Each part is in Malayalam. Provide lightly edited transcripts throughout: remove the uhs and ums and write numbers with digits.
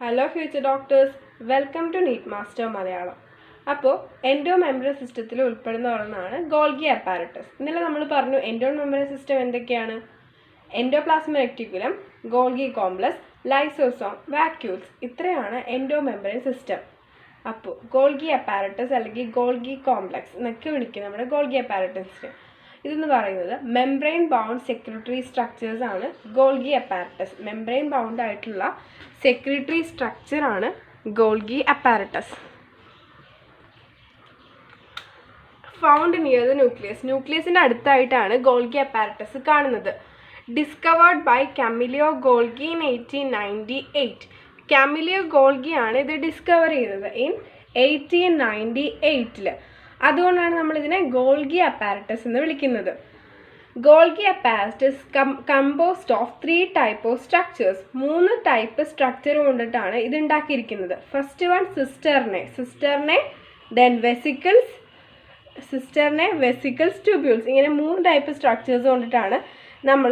Hello future doctors, welcome to NEET Master Malayalam. അപ്പോൾ എൻഡോ മെമ്പറൻ സിസ്റ്റത്തിൽ ഉൾപ്പെടുന്ന ഒരെണ്ണമാണ് ഗോൾഗി അപ്പാരറ്റസ്. ഇന്നലെ നമ്മൾ പറഞ്ഞു എൻഡോ മെമ്പറൻ സിസ്റ്റം എന്തൊക്കെയാണ്? Endoplasmic reticulum, Golgi complex, lysosome, vacuoles, ഇത്രയാണ് എൻഡോ മെമ്പറൻ സിസ്റ്റം. അപ്പോൾ ഗോൾഗി അപ്പാരറ്റസ് അല്ലെങ്കിൽ ഗോൾഗി കോംപ്ലക്സ് എന്നൊക്കെ വിളിക്കും നമ്മുടെ ഗോൾഗി അപ്പാരറ്റസിന്. ഇതെന്ന് പറയുന്നത് മെംബ്രെയിൻ ബൗണ്ട് സെക്രട്ടറി സ്ട്രക്ചേഴ്സ് ആണ് ഗോൾഗി അപ്പാരറ്റസ്. മെംബ്രെയിൻ ബൗണ്ട് ആയിട്ടുള്ള സെക്രട്ടറി സ്ട്രക്ചറാണ് Golgi apparatus. Found near the nucleus. ന്യൂക്ലിയസിൻ്റെ അടുത്തായിട്ടാണ് ഗോൾഗി അപ്പാരറ്റസ് കാണുന്നത്. Discovered by Camillo Golgi in 1898. കാമിലിയോ ഗോൾഗിയാണ് ഇത് ഡിസ്കവർ ചെയ്തത് ഇൻ 1898. അതുകൊണ്ടാണ് നമ്മളിതിനെ ഗോൾഗി അപ്പാരറ്റസ് എന്ന് വിളിക്കുന്നത്. Golgi apparatus composed of 3 type of structures. 3 type structure കൊണ്ടിട്ടാണ് ഇത് ഉണ്ടാക്കിയിരിക്കുന്നത്. First one cisternae, then vesicles, tubules. ഇങ്ങനെ 3 ടൈപ്പ് സ്ട്രക്ചേഴ്സ് കൊണ്ടിട്ടാണ് നമ്മൾ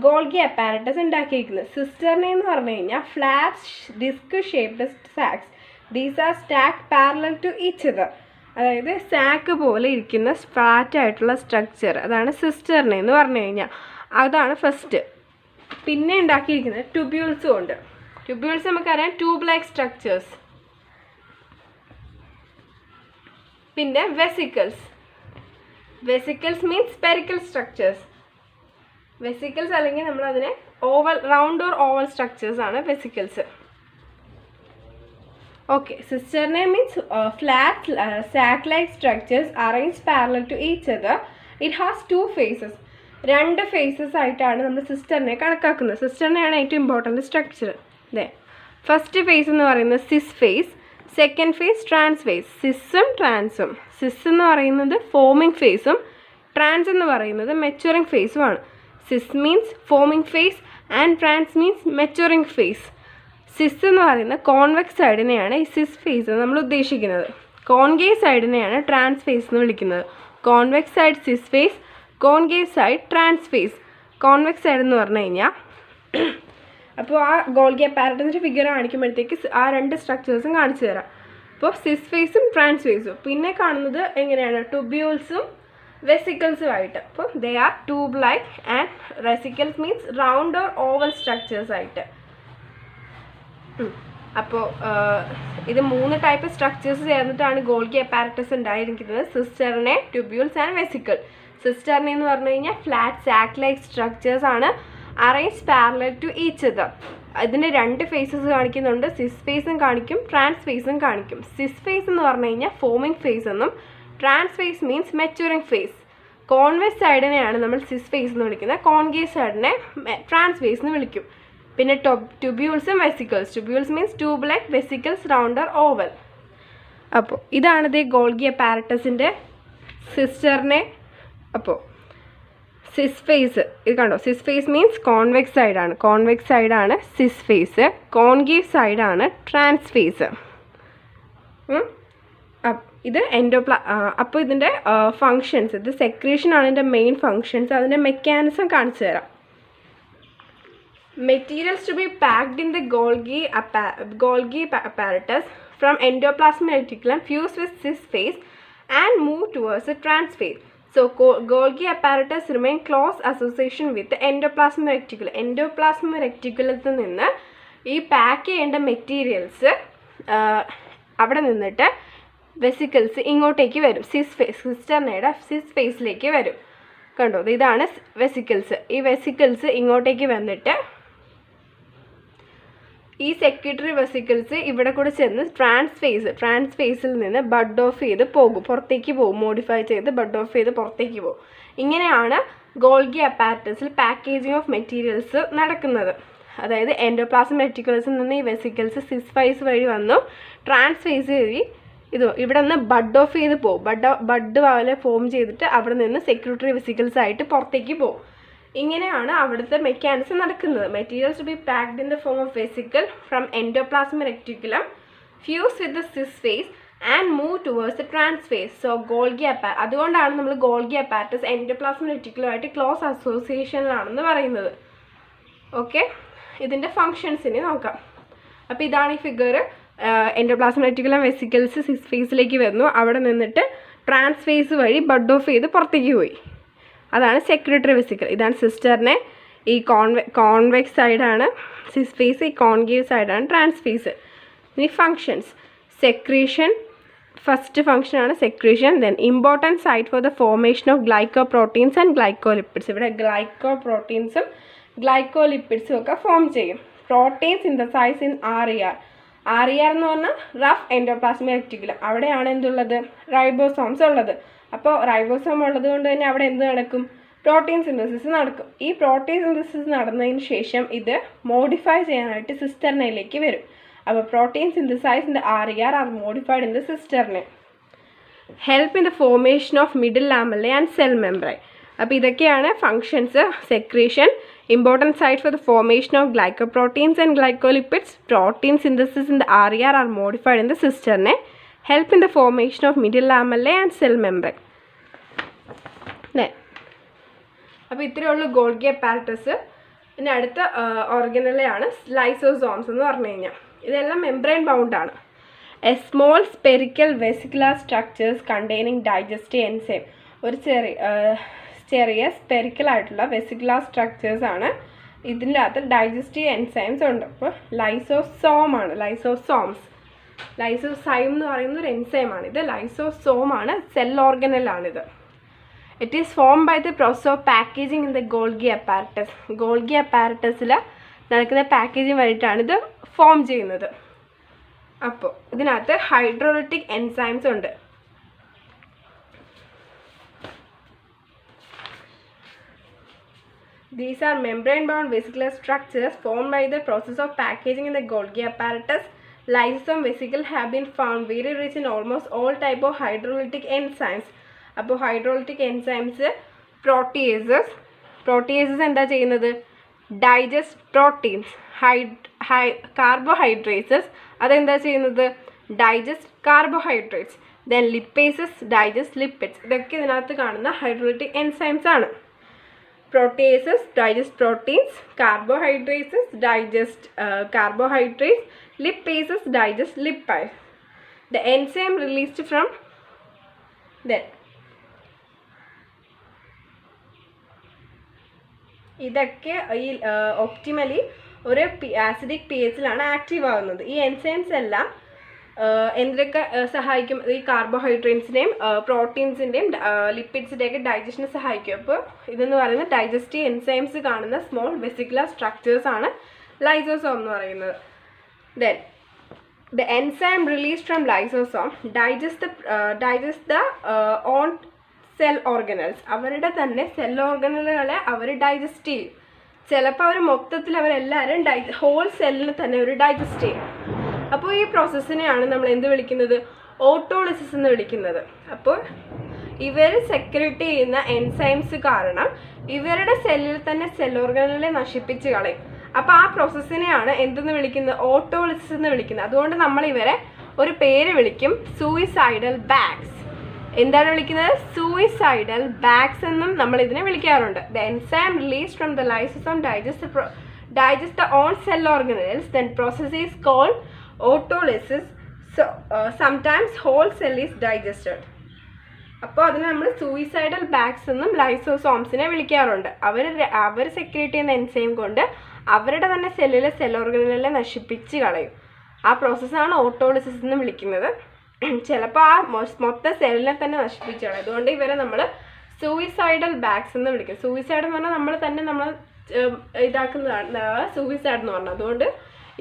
ഗോൾഗി അപ്പാരറ്റസ് ഉണ്ടാക്കിയിരിക്കുന്നത്. സിസ്റ്റർനെ എന്ന് പറഞ്ഞു കഴിഞ്ഞാൽ flat disc shaped sacs. These are stacked parallel to each other. അതായത് സാക്ക് പോലെ ഇരിക്കുന്ന ഫ്ലാറ്റ് ആയിട്ടുള്ള സ്ട്രക്ചർ, അതാണ് സിസ്റ്റർനെ എന്ന് പറഞ്ഞു കഴിഞ്ഞാൽ. അതാണ് ഫസ്റ്റ്. പിന്നെ ഉണ്ടാക്കിയിരിക്കുന്നത് ട്യൂബ്യൂൾസും ഉണ്ട്. ട്യൂബ്യൂൾസ് നമുക്കറിയാം ട്യൂബ് ലൈക്ക് സ്ട്രക്ചേഴ്സ്. പിന്നെ vesicles means spherical structures. Vesicles അല്ലെങ്കിൽ നമ്മളതിനെ റൗണ്ട് ഓർ ഓവൽ സ്ട്രക്ചേഴ്സ് ആണ് vesicles. Okay, cistern means flat sack-like structures arranged parallel to each other. It has 2 phases. 2 phases ആയിട്ടാണ് നമ്മൾ സിസ്റ്ററിനെ കണക്കാക്കുന്നത്. സിസ്റ്ററിനെയാണ് ഏറ്റവും ഇമ്പോർട്ടൻറ്റ് സ്ട്രക്ചർ. അതെ, ഫസ്റ്റ് ഫേസ് എന്ന് പറയുന്നത് cis face, second face trans face. സിസ്സും ട്രാൻസും. സിസ് എന്ന് പറയുന്നത് ഫോമിംഗ് ഫേസും ട്രാൻസ് എന്ന് പറയുന്നത് മെച്ചുറിങ് ഫേസുമാണ്. Cis means forming face and trans means maturing face. Cis എന്ന് പറയുന്ന കോൺവെക്സ് സൈഡിനെയാണ് ഈ സിസ് ഫേസ് നമ്മൾ ഉദ്ദേശിക്കുന്നത്. കോൺകേവ് സൈഡിനെയാണ് ട്രാൻസ് ഫേസ് എന്ന് വിളിക്കുന്നത്. Convex side cis face, concave side trans face. Convex side എന്ന് പറഞ്ഞു കഴിഞ്ഞാൽ അപ്പോൾ ആ ഗോൾഗി അപ്പാരറ്റസിൻ്റെ ഫിഗർ കാണിക്കുമ്പോഴത്തേക്ക് ആ 2 സ്ട്രക്ചേഴ്സും കാണിച്ചു തരാം. അപ്പോൾ സിസ് ഫേസും ട്രാൻസ് ഫേസും. പിന്നെ കാണുന്നത് എങ്ങനെയാണ്? ട്യൂബ്യൂൾസും വെസിക്കിൾസും ആയിട്ട്. അപ്പോൾ they are tube like and vesicles means round or oval structures ആയിട്ട്. അപ്പോൾ ഇത് 3 ടൈപ്പ് സ്ട്രക്ചേഴ്സ് ചേർന്നിട്ടാണ് ഗോൾഗി അപ്പാരറ്റസ് ഉണ്ടായിരിക്കുന്നത്. സിസ്റ്ററിനെ, ട്യൂബ്യൂൾസ് ആൻഡ് വെസിക്കിൾ. സിസ്റ്ററിനെ എന്ന് പറഞ്ഞു കഴിഞ്ഞാൽ ഫ്ലാറ്റ് സാക്ക് ലൈക്ക് സ്ട്രക്ചേഴ്സ് ആണ് arrange parallel to each other. ഇതിന് 2 ഫേസസ് കാണിക്കുന്നുണ്ട്. സിസ് ഫേസും കാണിക്കും, ട്രാൻസ് ഫേസും കാണിക്കും. സിസ് ഫേസ് എന്ന് പറഞ്ഞു കഴിഞ്ഞാൽ ഫോമിംഗ് ഫേസ് എന്നും trans face means maturing face. Convex സൈഡിനെയാണ് നമ്മൾ സിസ് ഫേസ് എന്ന് വിളിക്കുന്നത്. കോൺകേവ് സൈഡിനെ ട്രാൻസ് ഫേസ് എന്ന് വിളിക്കും. പിന്നെ ട്യൂബ്യൂൾസും vesicles. Tubules means tube like, vesicles round or oval. അപ്പോൾ ഇതാണിത് ഗോൾഗി അപ്പാരറ്റസിൻ്റെ സിസ്റ്ററിനെ. അപ്പോൾ സിസ് ഫേസ് ഇത് കണ്ടോ? സിസ് ഫേസ് മീൻസ് കോൺവെക്സ് സൈഡാണ് സിസ് ഫേസ്. കോൺകേവ് സൈഡാണ് ട്രാൻസ് ഫേസ്. ഇത് അപ്പോൾ ഇതിൻ്റെ ഫങ്ഷൻസ്, ഇത് സെക്രീഷനാണ് ഇതിൻ്റെ മെയിൻ ഫങ്ഷൻസ്. അതിൻ്റെ മെക്കാനിസം കാണിച്ചു തരാം. Materials to be packed in the Golgi apparatus from endoplasmic reticulum fuse with cis phase and move towards the trans phase. So Golgi apparatus remain close association with the endoplasmic reticulum. Endoplasmic reticulumത്തിൽ നിന്ന് ഈ പാക്ക് ചെയ്യേണ്ട മെറ്റീരിയൽസ് അവിടെ നിന്നിട്ട് വെസിക്കിൾസ് ഇങ്ങോട്ടേക്ക് വരും. സിസ്റ്ററിനയുടെ സിസ് ഫേസിലേക്ക് വരും. കണ്ടോ? ഇതാണ് വെസിക്കിൾസ്. ഈ വെസിക്കിൾസ് ഇങ്ങോട്ടേക്ക് വന്നിട്ട് ഈ സെക്രട്ടറി വെസിക്കിൾസ് ഇവിടെ കൂടെ ചെന്ന് ട്രാൻസ് ഫേസിൽ നിന്ന് ബഡ് ഓഫ് ചെയ്ത് പുറത്തേക്ക് പോകും. മോഡിഫൈ ചെയ്ത് ബഡ് ഓഫ് ചെയ്ത് പുറത്തേക്ക് പോകും. ഇങ്ങനെയാണ് ഗോൾഗി അപ്പാരറ്റസിൽ പാക്കേജിങ് ഓഫ് മെറ്റീരിയൽസ് നടക്കുന്നത്. അതായത് എൻഡോപ്ലാസ്മിക് റെറ്റിക്കുലസിൽ നിന്ന് ഈ വെസിക്കിൾസ് സിസ് ഫേസ് വഴി വന്നു ട്രാൻസ് ഫേസ് വഴി ഇവിടെ നിന്ന് ബഡ് ഓഫ് ചെയ്ത് പോകും. ബഡ് പോലെ ഫോം ചെയ്തിട്ട് അവിടെ നിന്ന് സെക്രട്ടറി വെസിക്കിൾസ് ആയിട്ട് പുറത്തേക്ക് പോകും. ഇങ്ങനെയാണ് അവിടുത്തെ മെക്കാനിസം നടക്കുന്നത്. Materials to be packed in the form of vesicle from endoplasmic reticulum fuse with the cis face and move towards the trans face. So അതുകൊണ്ടാണ് നമ്മൾ ഗോൾഗി അപ്പാരറ്റസ് എൻഡോപ്ലാസ്മിക് റെറ്റിക്കുലുമായിട്ട് ക്ലോസ് അസോസിയേഷനിലാണെന്ന് പറയുന്നത്. ഓക്കെ, ഇതിൻ്റെ ഫങ്ഷൻസിനെ നോക്കാം. അപ്പോൾ ഇതാണ് ഈ figure. Endoplasmic reticulum vesicles cis ഫേസിലേക്ക് വന്നു, അവിടെ നിന്നിട്ട് ട്രാൻസ് ഫേസ് വഴി ബഡ് ഓഫ് ചെയ്ത് പുറത്തേക്ക് പോയി. അതാണ് സെക്രട്ടറി വെസിക്കിൾ. ഇതാണ് സിസ്റ്ററിനെ. ഈ കോൺവെക്സ് സൈഡാണ് സിസ് ഫേസ്, ഈ കോൺകേവ് സൈഡാണ് ട്രാൻസ് ഫേസ്. ഇനി ഫങ്ഷൻസ്. സെക്രീഷൻ ഫസ്റ്റ് ഫംഗ്ഷനാണ് secretion. Then important site for the formation of glycoproteins and glycolipids. ഇവിടെ ഗ്ലൈക്കോപ്രോട്ടീൻസും ഗ്ലൈക്കോലിപ്പിഡ്സും ഒക്കെ ഫോം ചെയ്യും. Protein synthesize in RER. RER എന്ന് പറഞ്ഞാൽ റഫ് എൻഡോപ്ലാസ്മിക് റെറ്റിക്കുലം. അവിടെയാണ് എന്തുള്ളത്? റൈബോസോംസ് ഉള്ളത്. അപ്പോൾ റൈബോസോം ഉള്ളത് കൊണ്ട് തന്നെ അവിടെ എന്ത് നടക്കും? പ്രോട്ടീൻ സിന്തസിസ് നടക്കും. ഈ പ്രോട്ടീൻ സിന്തസിസ് നടന്നതിന് ശേഷം ഇത് മോഡിഫൈ ചെയ്യാനായിട്ട് സിസ്റ്റർനയിലേക്ക് വരും. അപ്പോൾ protein synthesize in the RER are modified in the cisternae. Help in the formation of middle lamella and cell membrane. അപ്പോൾ ഇതൊക്കെയാണ് functions. Secretion, important site for the formation of glycoproteins and glycolipids, protein synthesis in the RER are modified in the cisternae, help in the formation of middle lamella and cell membrane. അപ്പോൾ ഇത്രയേ ഉള്ളൂ ഗോൾഗി അപ്പാരറ്റസ്. പിന്നെ അടുത്ത ഓർഗനലെയാണ് ലൈസോസോംസ് എന്ന് പറഞ്ഞു കഴിഞ്ഞാൽ. ഇതെല്ലാം മെംബ്രെയിൻ ബൗണ്ടാണ്. A small spherical vesicular structures containing digestive enzyme. ഒരു ചെറിയ സ്പെറിക്കൽ ആയിട്ടുള്ള വെസിക്കുലർ സ്ട്രക്ചേഴ്സ് ആണ്. ഇതിൻ്റെ അകത്ത് ഡൈജസ്റ്റീവ് എൻസൈംസ് ഉണ്ട്. അപ്പോൾ ലൈസോസോമാണ്, ലൈസോസോംസ്. ലൈസോസൈം എന്ന് പറയുന്ന ഒരു എൻസൈമാണ്. ഇത് ലൈസോസോമാണ്, സെൽ ഓർഗനലാണിത്. It is form by the process of packaging in the Golgi apparatus. Golgi അപ്പാരറ്റസിൽ നടക്കുന്ന പാക്കേജിങ് വഴിയിട്ടാണ് ഇത് ഫോം ചെയ്യുന്നത്. അപ്പോൾ ഇതിനകത്ത് ഹൈഡ്രോലിറ്റിക് എൻസൈംസ് ഉണ്ട്. These are membrane-bound vesicular structures formed by the process of packaging in the Golgi apparatus. Lysosome vesicle have been found very rich in almost all type of hydrolytic enzymes. അപ്പോൾ ഹൈഡ്രോളിറ്റിക് എൻസൈംസ് പ്രോട്ടിയേസസ് എന്താ ചെയ്യുന്നത്? Digest proteins. കാർബോഹൈഡ്രേറ്റ്സ് അതെന്താ ചെയ്യുന്നത്? Digest carbohydrates. Then lipases digest lipids. ഇതൊക്കെ ഇതിനകത്ത് കാണുന്ന ഹൈഡ്രോളിറ്റിക് എൻസൈംസ് ആണ്. Proteases digest proteins, carbohydrates digest carbohydrates, lipases digest lipids. The enzyme released from that. ഇതൊക്കെ ഈ ഒപ്റ്റിമലി ഒരു ആസിഡിക് pHയിലാണ് ആക്റ്റീവ് ആവുന്നത്. ഈ എൻസൈംസ് എല്ലാം എന്തൊക്കെ സഹായിക്കും? ഈ കാർബോഹൈഡ്രേറ്റ്സിൻ്റെയും പ്രോട്ടീൻസിൻ്റെയും ലിപ്പിഡ്സിൻ്റെയൊക്കെ ഡൈജഷന് സഹായിക്കും. അപ്പോൾ ഇതെന്ന് പറയുന്നത് ഡൈജസ്റ്റീവ് എൻസൈംസ് കാണുന്ന സ്മോൾ വെസിക്കുലർ സ്ട്രക്ചേഴ്സ് ആണ് ലൈസോസോം എന്ന് പറയുന്നത്. Then the enzyme released from lysosome digest the on cell organelles. അവരുടെ തന്നെ സെൽ ഓർഗനലുകളെ അവർ ഡൈജസ്റ്റ് ചെയ്യും. ചിലപ്പോൾ അവർ മൊത്തത്തിൽ അവരെല്ലാവരും ഹോൾ സെല്ലിന് തന്നെ അവർ ഡൈജസ്റ്റ് ചെയ്യും. അപ്പോൾ ഈ പ്രോസസ്സിനെയാണ് നമ്മൾ എന്ത് വിളിക്കുന്നത്? ഓട്ടോളിസിസ് എന്ന് വിളിക്കുന്നത്. അപ്പോൾ ഇവർ സെക്രേറ്റ് ചെയ്യുന്ന എൻസൈംസ് കാരണം ഇവരുടെ സെല്ലിൽ തന്നെ സെൽ ഓർഗനുകളെ നശിപ്പിച്ച് കളയും. അപ്പോൾ ആ പ്രോസസ്സിനെയാണ് എന്തെന്ന് വിളിക്കുന്നത്? ഓട്ടോളിസിസ് എന്ന് വിളിക്കുന്നത്. അതുകൊണ്ട് നമ്മൾ ഇവരെ ഒരു പേര് വിളിക്കും, സൂയിസൈഡൽ ബാഗ്സ്. എന്താണ് വിളിക്കുന്നത്? സൂയിസൈഡൽ ബാഗ്സ് എന്നും നമ്മൾ ഇതിനെ വിളിക്കാറുണ്ട്. The enzyme released from the lysosome digest the own cell organelles, then process is called autolysis. So sometimes whole cell is digested. അപ്പോൾ അതിന് നമ്മൾ സൂയിസൈഡൽ ബാഗ്സ് എന്നും ലൈസോസോംസിനെ വിളിക്കാറുണ്ട്. അവർ സെക്രേറ്റ് ചെയ്യുന്ന എൻസൈം കൊണ്ട് അവരുടെ തന്നെ സെല്ലിലെ സെൽ ഓർഗനുകളെ നശിപ്പിച്ച് കളയും. ആ പ്രോസസ്സാണ് ഓട്ടോളിസിസ് എന്ന് വിളിക്കുന്നത്. ചിലപ്പോൾ ആ മൊത്തം സെല്ലിനെ തന്നെ നശിപ്പിച്ച് കളയും. അതുകൊണ്ട് ഇവരെ നമ്മൾ സൂയിസൈഡൽ ബാഗ്സ് എന്ന് വിളിക്കും. സൂയിസൈഡ് എന്ന് പറഞ്ഞാൽ നമ്മൾ ഇതാക്കുന്നതാണ് സൂയിസൈഡ് എന്ന് പറഞ്ഞാൽ. അതുകൊണ്ട്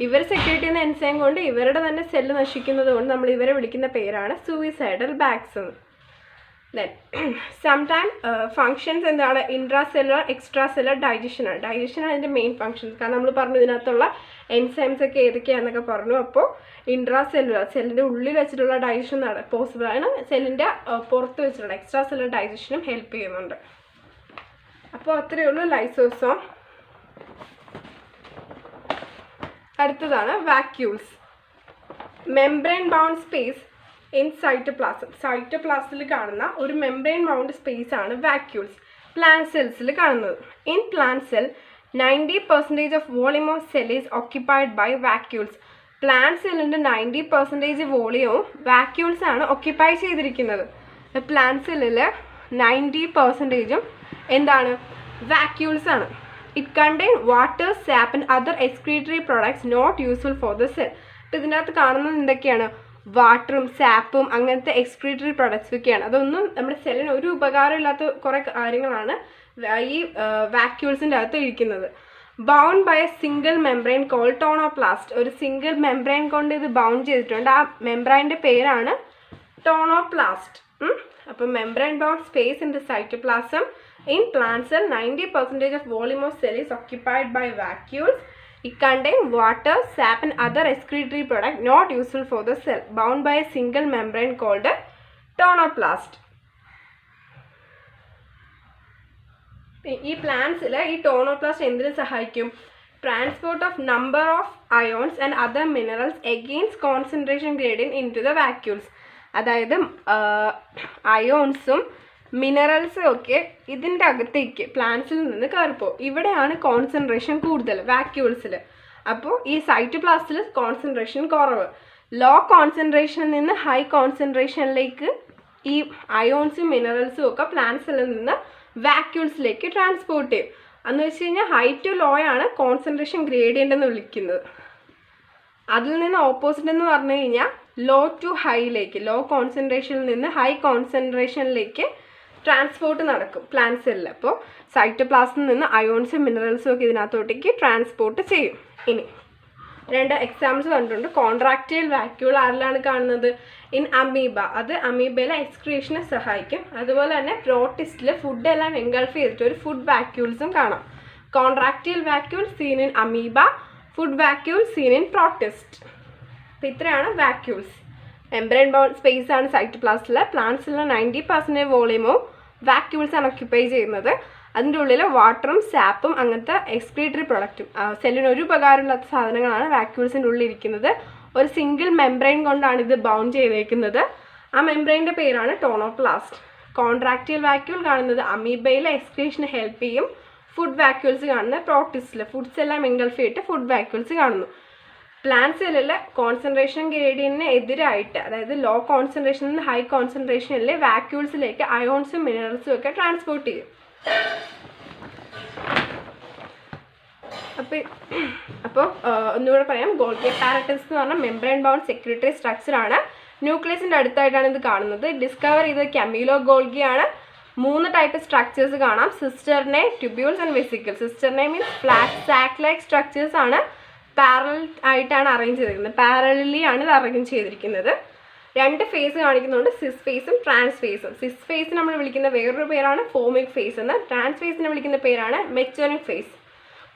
ഇവർ സെക്രേറ്റ് ചെയ്യുന്ന എൻസൈം കൊണ്ട് ഇവരുടെ തന്നെ സെല്ല് നശിക്കുന്നത് കൊണ്ട് നമ്മൾ ഇവരെ വിളിക്കുന്ന പേരാണ് സൂയിസൈഡൽ ബാഗ്സ് എന്ന്. ദെൻ സംടൈം ഫങ്ഷൻസ് എന്താണ്? Intracellular extra cellular ഡൈജഷനാണ്. ഡൈജഷനാണ് അതിൻ്റെ മെയിൻ ഫങ്ഷൻസ്. കാരണം നമ്മൾ പറഞ്ഞു ഇതിനകത്തുള്ള എൻസൈംസ് ഒക്കെ ഏതൊക്കെയാണെന്നൊക്കെ പറഞ്ഞു. അപ്പോൾ ഇൻട്രാസെല്ലുലർ സെല്ലിൻ്റെ ഉള്ളിൽ വെച്ചിട്ടുള്ള ഡൈജഷൻ പോസിബിൾ ആണ്. സെല്ലിൻ്റെ പുറത്ത് വെച്ചിട്ടുള്ള എക്സ്ട്രാ സെല്ലുലർ ഡൈജഷനും ഹെൽപ്പ് ചെയ്യുന്നുണ്ട്. അപ്പോൾ അത്രയേ ഉള്ളൂ ലൈസോസോം. അടുത്തതാണ് vacuoles. Membrane bound space in cytoplasm. സൈറ്റോപ്ലാസത്തിൽ കാണുന്ന ഒരു മെംബ്രെയിൻ ബൗണ്ട് സ്പേസ് ആണ് വാക്യൂൾസ്. പ്ലാന്റ് സെൽസിൽ കാണുന്നത്. In plant cell 90% of volume of cell is occupied by vacuoles. Plant സെല്ലിൻ്റെ 90% വോളിയവും വാക്യൂൾസ് ആണ് ഒക്യുപ്പൈ ചെയ്തിരിക്കുന്നത്. പ്ലാന്റ് സെല്ലിൽ 90% എന്താണ്? വാക്യൂൾസ് ആണ്. It contain water, sap and other excretory products not useful for the cell. അപ്പോൾ ഇതിനകത്ത് കാണുന്നത് എന്തൊക്കെയാണ്? വാട്ടറും സാപ്പും അങ്ങനത്തെ എക്സ്ക്രീറ്ററി പ്രൊഡക്ട്സ് ഒക്കെയാണ്. അതൊന്നും നമ്മുടെ സെല്ലിന് ഒരു ഉപകാരമില്ലാത്ത കുറേ കാര്യങ്ങളാണ് ഈ വാക്യൂൾസിൻ്റെ അകത്ത് ഇരിക്കുന്നത്. Bound by a single membrane called tonoplast. ഒരു സിംഗിൾ മെംബ്രെയിൻ കൊണ്ട് ഇത് ബൗണ്ട് ചെയ്തിട്ടുണ്ട്. ആ മെംബ്രെയിൻ്റെ പേരാണ് ടോണോപ്ലാസ്റ്റ്. അപ്പോൾ membrane bound space in the cytoplasm. In plant cell, 90% of volume of cell is occupied by vacuoles. It contains water, sap and other excretory product not useful for the cell, bound by a single membrane called a tonoplast. ഈ പ്ലാന്റ്സിൽ ഈ ടോണോപ്ലാസ്റ്റ് എന്തിനു സഹായിക്കും? Transport of number of ions and other minerals against concentration gradient into the vacuoles. അതായത് അയോൺസും മിനറൽസും ഒക്കെ ഇതിൻ്റെ അകത്തേക്ക് പ്ലാന്റ്സിൽ നിന്ന് കയറിപ്പോകും. ഇവിടെയാണ് കോൺസെൻട്രേഷൻ കൂടുതൽ വാക്യൂൾസിൽ. അപ്പോൾ ഈ സൈറ്റോപ്ലാസ്റ്റിൽ കോൺസെൻട്രേഷൻ കുറവ്. ലോ കോൺസെൻട്രേഷനിൽ നിന്ന് ഹൈ കോൺസെൻട്രേഷനിലേക്ക് ഈ അയോൺസും മിനറൽസും ഒക്കെ പ്ലാന്റ്സിൽ നിന്ന് വാക്യൂൾസിലേക്ക് ട്രാൻസ്പോർട്ട് ചെയ്യും. എന്ന് വെച്ച് കഴിഞ്ഞാൽ ഹൈ ടു ലോ ആണ് കോൺസെൻട്രേഷൻ ഗ്രേഡിയൻ്റ് എന്ന് വിളിക്കുന്നത്. അതിൽ നിന്ന് ഓപ്പോസിറ്റ് എന്ന് പറഞ്ഞു കഴിഞ്ഞാൽ ലോ ടു ഹൈയിലേക്ക്, ലോ കോൺസെൻട്രേഷനിൽ നിന്ന് ഹൈ കോൺസെൻട്രേഷനിലേക്ക് ട്രാൻസ്പോർട്ട് നടക്കും പ്ലാന്റ് സെല്ലിൽ. അപ്പോൾ സൈറ്റോപ്ലാസ്മിൽ നിന്ന് അയോൺസും മിനറൽസും ഒക്കെ ഇതിനകത്തോട്ടേക്ക് ട്രാൻസ്പോർട്ട് ചെയ്യും. ഇനി രണ്ട് എക്സാമ്പിൾസ് കണ്ടിട്ടുണ്ട്. കോൺട്രാക്റ്റൈൽ വാക്യൂൾ ആരിലാണ് കാണുന്നത്? In amoeba. അത് അമീബയിലെ എക്സ്ക്രീഷനെ സഹായിക്കും. അതുപോലെ തന്നെ പ്രോട്ടിസ്റ്റിൽ ഫുഡെല്ലാം എൻഗൾഫ് ചെയ്തിട്ട് ഒരു ഫുഡ് വാക്യൂൾസും കാണാം. Contractile vacuole scene in amoeba, food vacuole scene in protist. അപ്പോൾ ഇത്രയാണ് വാക്യൂൾസ്. മെംബ്രെയിൻ ബൗണ്ട് സ്പേസ് ആണ് സൈറ്റോപ്ലാസ്റ്റിൽ. പ്ലാന്റ്സിലെ 90% വോളിയമോ വാക്യൂൾസ് ആണ് ഒക്യുപ്പൈ ചെയ്യുന്നത്. അതിൻ്റെ ഉള്ളിൽ വാട്ടറും സാപ്പും അങ്ങനത്തെ എക്സ്ക്രീറ്ററി പ്രൊഡക്റ്റും സെല്ലിന് ഒരു ഉപകാരമില്ലാത്ത സാധനങ്ങളാണ് വാക്യൂൾസിൻ്റെ ഉള്ളിൽ ഇരിക്കുന്നത്. ഒരു സിംഗിൾ മെംബ്രെയിൻ കൊണ്ടാണ് ഇത് ബൗണ്ട് ചെയ്തേക്കുന്നത്. ആ മെംബ്രെയിൻ്റെ പേരാണ് ടോണോപ്ലാസ്റ്റ്. കോൺട്രാക്റ്റൈൽ വാക്യൂൾ കാണുന്നത് അമീബയിലെ എക്സ്ക്രീഷന് ഹെൽപ്പ് ചെയ്യും. ഫുഡ് വാക്യൂൾസ് കാണുന്നത് പ്രോട്ടിസ്റ്റിൽ. ഫുഡ്സ് എല്ലാം എൻഗൾഫ് ചെയ്തിട്ട് ഫുഡ് വാക്യൂൾസ് കാണുന്നു. പ്ലാന്റ് സെല്ലിൽ കോൺസെൻട്രേഷൻ ഗ്രേഡിയന്റിന് എതിരായിട്ട്, അതായത് ലോ കോൺസെൻട്രേഷനിൽ നിന്ന് ഹൈ കോൺസെൻട്രേഷനിൽ വാക്യൂൾസിലേക്ക് അയോൺസും മിനറൽസും ഒക്കെ ട്രാൻസ്പോർട്ട് ചെയ്യും. അപ്പോൾ ഒന്നുകൂടെ പറയാം. ഗോൾഗി അപ്പാരറ്റസ് എന്ന് പറഞ്ഞാൽ മെംബ്രെയിൻ ബൗണ്ട് സെക്രട്ടറി സ്ട്രക്ചർ ആണ്. ന്യൂക്ലിയസിൻ്റെ അടുത്തായിട്ടാണ് ഇത് കാണുന്നത്. ഡിസ്കവർ ചെയ്തത് കമീലോ ഗോൾഗി ആണ്. 3 ടൈപ്പ് സ്ട്രക്ചേഴ്സ് കാണാം: cisternae, tubules and vesicles. Cisternae means flat sac like structures ആണ്. പാരലൽ ആയിട്ടാണ് അറേഞ്ച് ചെയ്തിരിക്കുന്നത്. പാരലലി ആണ് ഇത് അറേഞ്ച് ചെയ്തിരിക്കുന്നത്. 2 ഫേസ് കാണിക്കുന്നുണ്ട്, സിസ് ഫേസും ട്രാൻസ് ഫേസും. സിസ് ഫേസ് നമ്മൾ വിളിക്കുന്ന വേറൊരു പേരാണ് ഫോമിക് ഫേസ് എന്ന്. ട്രാൻസ് ഫേസിനെ വിളിക്കുന്ന പേരാണ് മെറ്റോണിക് ഫേസ്.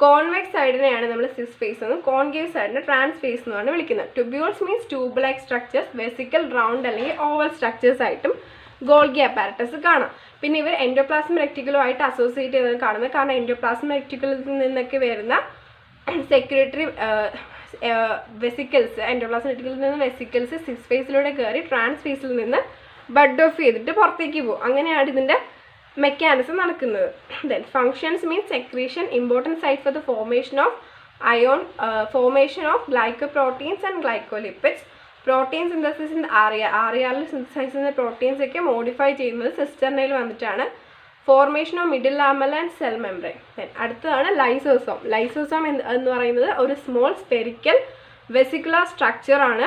കോൺവെക്സ് സൈഡിനെയാണ് നമ്മൾ സിസ് ഫേസ് എന്നും കോൺകേവ് സൈഡിനെ ട്രാൻസ് ഫേസ് എന്നുമാണ് വിളിക്കുന്നത്. Tubules means tube like structures. വെസിക്കൽ round അല്ലെങ്കിൽ ഓവൽ സ്ട്രക്ചേഴ്സ് ആയിട്ടും ഗോൾഗി അപ്പാരറ്റസ് കാണാം. പിന്നെ ഇവർ എൻഡോപ്ലാസ്മിക് റെക്ടിക്കുലുമായിട്ട് അസോസിയേറ്റ് ചെയ്തത് കാണുന്നത്. കാരണം എൻഡോപ്ലാസ്മിക് റെക്ടിക്കുലിൽ നിന്നൊക്കെ വരുന്ന സെക്രട്ടറി വെസിക്കിൾസ്, എൻഡോപ്ലാസ്മിക് റെക്ടിക്കുലിൽ നിന്ന് വെസിക്കിൾസ് സിസ് ഫേസിലൂടെ കയറി ട്രാൻസ് ഫേസിൽ നിന്ന് ബഡ് ഓഫ് ചെയ്തിട്ട് പുറത്തേക്ക് പോകും. അങ്ങനെയാണ് ഇതിൻ്റെ മെക്കാനിസം നടക്കുന്നത്. Then functions means secretion, important site for the formation of ion, formation of glycoproteins and glycolipids. Protein synthesis in ആറിയാറിൽ സിന്തസൈസ് ചെയ്യുന്ന പ്രോട്ടീൻസ് ഒക്കെ മോഡിഫൈ ചെയ്യുന്നത് സിസ്റ്റർനയിൽ വന്നിട്ടാണ്. Formation of middle lamella and cell membrane. അടുത്തതാണ് ലൈസോസോം. ലൈസോസോം എന്ന് പറയുന്നത് ഒരു സ്മോൾ സ്പെറിക്കൽ വെസിക്കുലർ സ്ട്രക്ചർ ആണ്.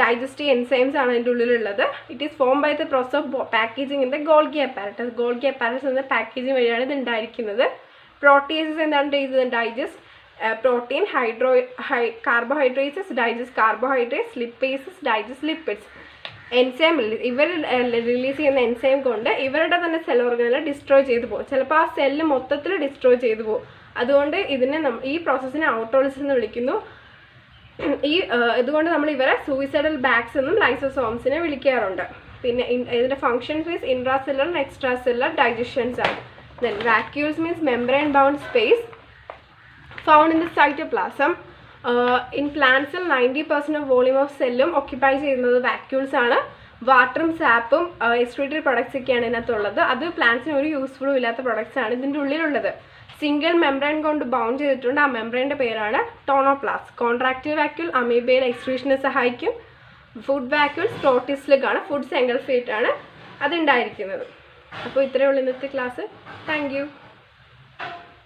ഡൈജസ്റ്റീവ് എൻസൈംസ് ആണ് അതിൻ്റെ ഉള്ളിലുള്ളത്. It is form by the process of packaging in the Golgi apparatus. Golgi apparatus എന്ന പാക്കേജിങ് വഴിയാണ് ഇത് ഉണ്ടായിരിക്കുന്നത്. പ്രോട്ടീസസ് എന്താണ് ചെയ്തത്? Digest protein, carbohydrates digest carbohydrates, lipases digest lipids. Enzyme ഇവർ റിലീസ് ചെയ്യുന്ന എൻസൈം കൊണ്ട് ഇവരുടെ തന്നെ സെൽ ഓർഗനെല്ലാം ഡിസ്ട്രോയ് ചെയ്തു പോകും. ചിലപ്പോൾ ആ സെല്ല് മൊത്തത്തിൽ ഡിസ്ട്രോയ് ചെയ്തു പോകും. അതുകൊണ്ട് ഇതിനെ ഈ പ്രോസസ്സിനെ ഔട്ടോളിസിസ് എന്ന് വിളിക്കുന്നു. ഇതുകൊണ്ട് നമ്മൾ ഇവരെ സൂയിസൈഡൽ ബാഗ്സ് എന്നും ലൈസോസോംസിനെ വിളിക്കാറുണ്ട്. പിന്നെ ഇതിൻ്റെ functions means intracellular and extra cellular digestions ആണ്. Then vacuoles means membrane bound space found in the cytoplasm. In plants 90% of volume of cellum occupy ചെയ്യുന്നത് വാക്യൂൾസ് ആണ്. വാട്ടറും സാപ്പും എക്സ്ക്രീറ്ററി പ്രൊഡക്ട്സ് ഒക്കെയാണ് ഇതിനകത്തുള്ളത്. അത് പ്ലാന്റ്സിന് ഒരു യൂസ്ഫുള്ളും ഇല്ലാത്ത പ്രൊഡക്ട്സ് ആണ് ഇതിൻ്റെ ഉള്ളിലുള്ളത്. സിംഗിൾ മെംബ്രെയിൻ കൊണ്ട് ബൗണ്ട് ചെയ്തിട്ടുണ്ട്. ആ മെംബ്രെയിൻ്റെ പേരാണ് ടോണോപ്ലാസ്റ്റ്. കോൺട്രാക്റ്റീവ് വാക്യൂൾ അമീബയിൽ എക്സ്ക്രീഷനെ സഹായിക്കും. ഫുഡ് വാക്യൂൾ പ്രോട്ടിസ്റ്റിലേക്കാണ്, ഫുഡ് എൻഗൾഫേറ്റ് ആണ് അതുണ്ടായിരിക്കുന്നത്. അപ്പോൾ ഇത്രയേ ഉള്ളൂ ഇന്നത്തെ ക്ലാസ്. Thank you.